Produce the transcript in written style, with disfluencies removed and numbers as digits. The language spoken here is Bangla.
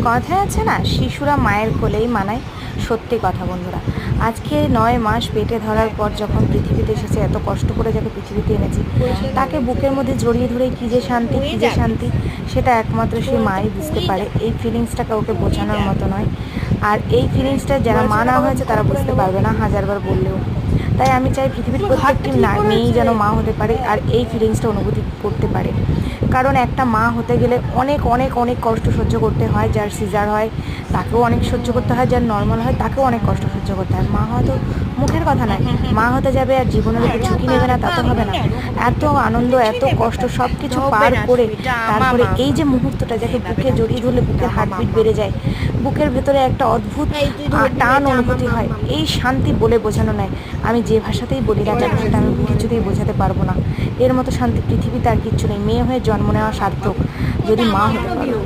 কথায় আছে না, শিশুরা মায়ের কোলেই মানায়। সত্যি কথা বন্ধুরা, আজকে 9 মাস পেটে ধরার পর যখন পৃথিবীতে এসেছে, এত কষ্ট করে যাকে পৃথিবীতে এনেছি, তাকে বুকের মধ্যে জড়িয়ে ধরে কী যে শান্তি, কী যে শান্তি, সেটা একমাত্র সেই মাই বুঝতে পারে। এই ফিলিংসটা কাউকে বোঝানোর মতো নয়। আর এই ফিলিংসটা যারা মা না হয়েছে তারা বুঝতে পারবে না, হাজারবার বললেও। তাই আমি চাই পৃথিবীর প্রত্যেকটি মেয়েই যেন মা হতে পারে আর এই ফিলিংসটা অনুভূতি করতে পারে। কারণ একটা মা হতে গেলে অনেক অনেক অনেক কষ্ট সহ্য করতে হয়। যার সিজার হয় তাকেও অনেক সহ্য করতে হয়, যার নর্মাল হয় তাকেও অনেক কষ্ট সহ্য করতে হয়। মা হওয়া তো মুখের কথা নয়, মা হতে যাবে আর জীবনের উপর ঝুঁকি নেবে না, তা তো হবে না। এত আনন্দ, এত কষ্ট, সব কিছু পার করে তারপরে এই যে মুহূর্তটা, যাকে বুকে জড়িয়ে ধরলে বুকের হার্টবিট বেড়ে যায়, বুকের ভেতরে একটা অদ্ভুত টান অনুভূতি হয়, এই শান্তি বলে বোঝানো নয়। আমি যে ভাষাতেই বলি না কেন, সেটা আমি কিছুতেই বোঝাতে পারবো না। এর মতো শান্তি পৃথিবীতে আর কিচ্ছু নেই। মেয়ে হয়ে জন্ম নেওয়া সার্থক যদি মা হতে পারো।